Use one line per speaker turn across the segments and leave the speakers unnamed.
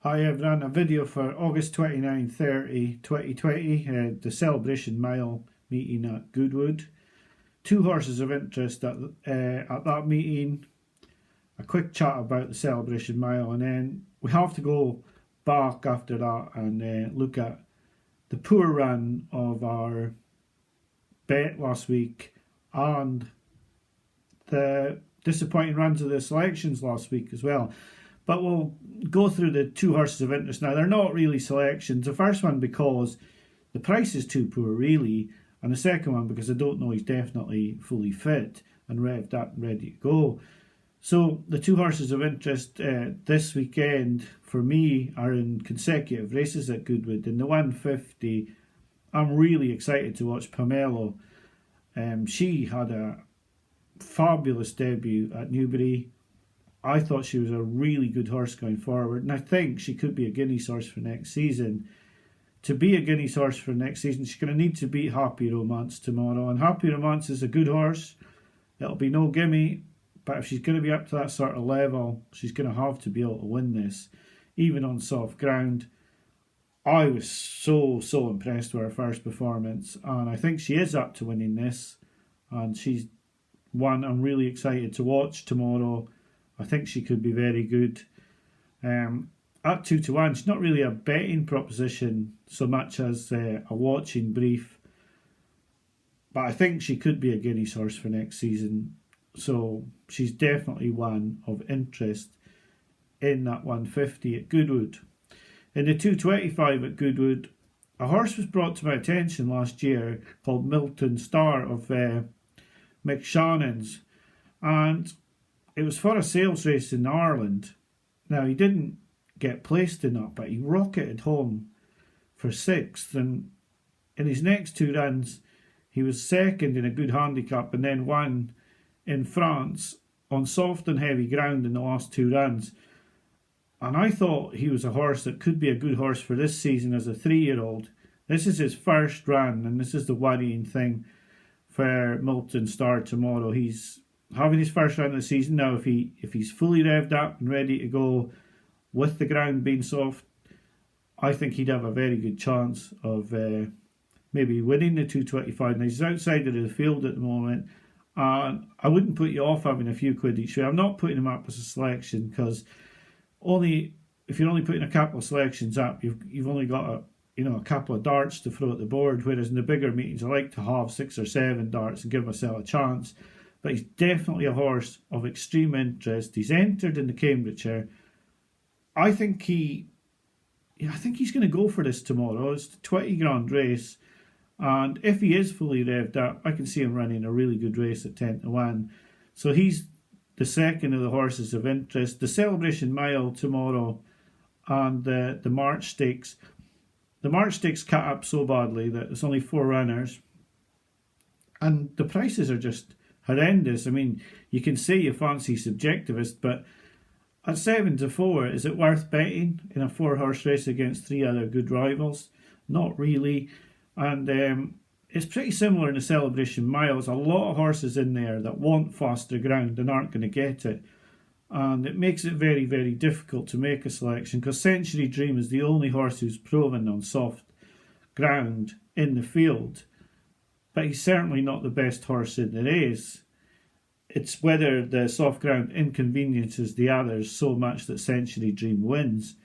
Hi, I've done a video for August 29, 30, 2020, the Celebration Mile meeting at Goodwood. Two horses of interest at that meeting, a quick chat about the Celebration Mile, and then we have to go back after that and look at the poor run of our bet last week and the disappointing runs of the selections last week as well. But we'll go through the two horses of interest now. They're not really selections. The first one because the price is too poor, really. And the second one because I don't know he's definitely fully fit and revved up and ready to go. So the two horses of interest this weekend for me are in consecutive races at Goodwood. In the 150, I'm really excited to watch Pomelo. She had a fabulous debut at Newbury. I thought she was a really good horse going forward, and I think she could be a Guineas horse for next season. To be a Guineas horse for next season, she's going to need to beat Happy Romance tomorrow, and Happy Romance is a good horse. It'll be no gimme, but if she's going to be up to that sort of level, she's going to have to be able to win this, even on soft ground. I was so impressed with her first performance, and I think she is up to winning this, and she's one I'm really excited to watch tomorrow. I think she could be very good. At 2-1, she's not really a betting proposition so much as a watching brief. But I think she could be a Guineas horse for next season. So she's definitely one of interest in that 150 at Goodwood. In the 225 at Goodwood, a horse was brought to my attention last year called Milltown Star of Mick Shannon's. And it was for a sales race in Ireland. Now, he didn't get placed in that, but he rocketed home for sixth. And in his next two runs, he was second in a good handicap and then won in France on soft and heavy ground in the last two runs. And I thought he was a horse that could be a good horse for this season as a 3-year-old. This is his first run, and this is the worrying thing for Milltown Star tomorrow. He's having his first run of the season now. If he's fully revved up and ready to go with the ground being soft, I think he'd have a very good chance of maybe winning the 225. Now, he's outside of the field at the moment, and I wouldn't put you off having a few quid each way. I'm not putting him up as a selection because if you're only putting a couple of selections up, you've only got a couple of darts to throw at the board. Whereas in the bigger meetings, I like to have 6 or 7 darts and give myself a chance. But he's definitely a horse of extreme interest. He's entered in the Cambridgeshire. I think he's going to go for this tomorrow. It's the 20 grand race, and if he is fully revved up, I can see him running a really good race at 10-1. So he's the second of the horses of interest. The Celebration Mile tomorrow and the March Stakes. The March Stakes cut up so badly that there's only 4 runners, and the prices are just horrendous. I mean, you can say you fancy Subjectivist, but at 7-4, is it worth betting in a 4-horse race against 3 other good rivals? Not really. And it's pretty similar in the Celebration Mile. There's a lot of horses in there that want faster ground and aren't going to get it. And it makes it very, very difficult to make a selection because Century Dream is the only horse who's proven on soft ground in the field. But he's certainly not the best horse in the race. It's whether the soft ground inconveniences the others so much that Century Dream wins.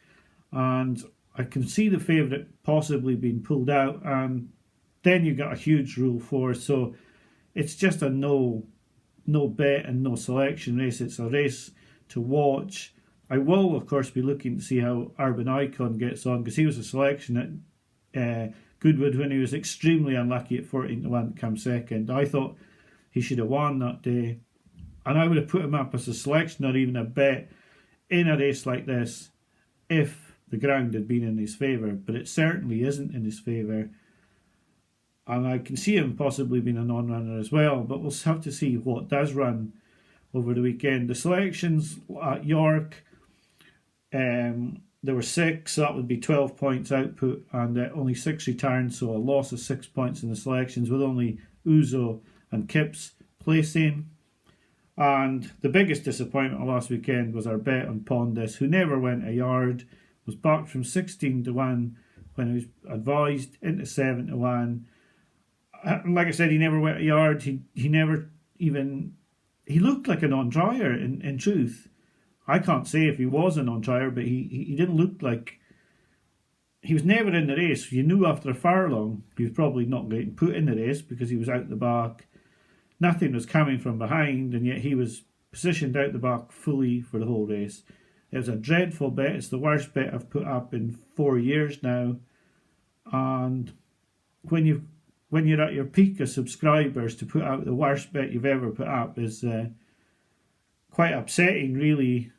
And I can see the favourite possibly being pulled out, and then you've got a huge Rule 4. So it's just a no bet and no selection race. It's a race to watch. I will, of course, be looking to see how Urban Icon gets on because he was a selection at Goodwood when he was extremely unlucky at 14-1 to come second. I thought he should have won that day, and I would have put him up as a selection or even a bet in a race like this if the ground had been in his favour, but it certainly isn't in his favour. And I can see him possibly being a non-runner as well, but we'll have to see what does run over the weekend. The selections at York, there were 6, so that would be 12 points output, and only 6 returns, so a loss of 6 points in the selections with only Uzo and Kipps placing. And the biggest disappointment of last weekend was our bet on Pondus, who never went a yard. Was backed from 16-1 when he was advised into 7-1. Like I said, he never went a yard. He never even... He looked like a non-trier, in truth. I can't say if he was a non-trier, but he didn't look like... He was never in the race. You knew after a furlong he was probably not getting put in the race because he was out the back. Nothing was coming from behind, and yet he was positioned out the back fully for the whole race. It was a dreadful bet. It's the worst bet I've put up in 4 years now. And when you're at your peak of subscribers, to put out the worst bet you've ever put up is quite upsetting, really.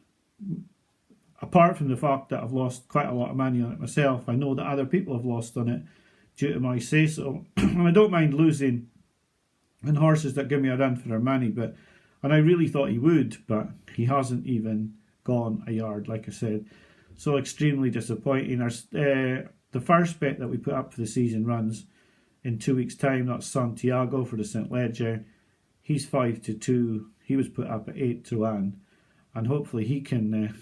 Apart from the fact that I've lost quite a lot of money on it myself, I know that other people have lost on it due to my say-so. And I don't mind losing on horses that give me a run for their money, and I really thought he would, but he hasn't even gone a yard, like I said. So extremely disappointing. The first bet that we put up for the season runs in 2 weeks' time. That's Santiago for the St. Leger. He's 5-2. He was put up at 8-1, and hopefully he can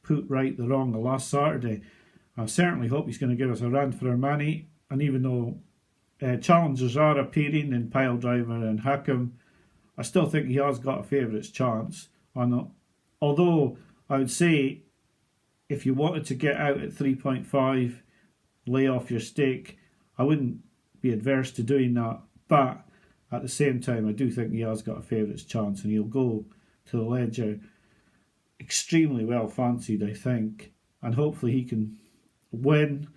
put right the wrong of last Saturday. I certainly hope he's going to give us a run for our money. And even though challengers are appearing in Pile Driver and Hickham, I still think he has got a favourite's chance. Although I would say, if you wanted to get out at 3.5, lay off your stake, I wouldn't be adverse to doing that. But at the same time, I do think he has got a favourite's chance, and he'll go to the Leger extremely well fancied, I think, and hopefully he can win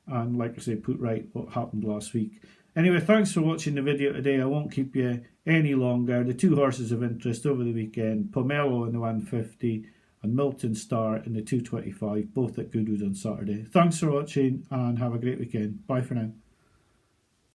and, like I say, put right what happened last week. Anyway, thanks for watching the video today. I won't keep you any longer. The two horses of interest over the weekend, Pomelo in the 150 and Milton Star in the 225, both at Goodwood on Saturday. Thanks for watching and have a great weekend. Bye for now.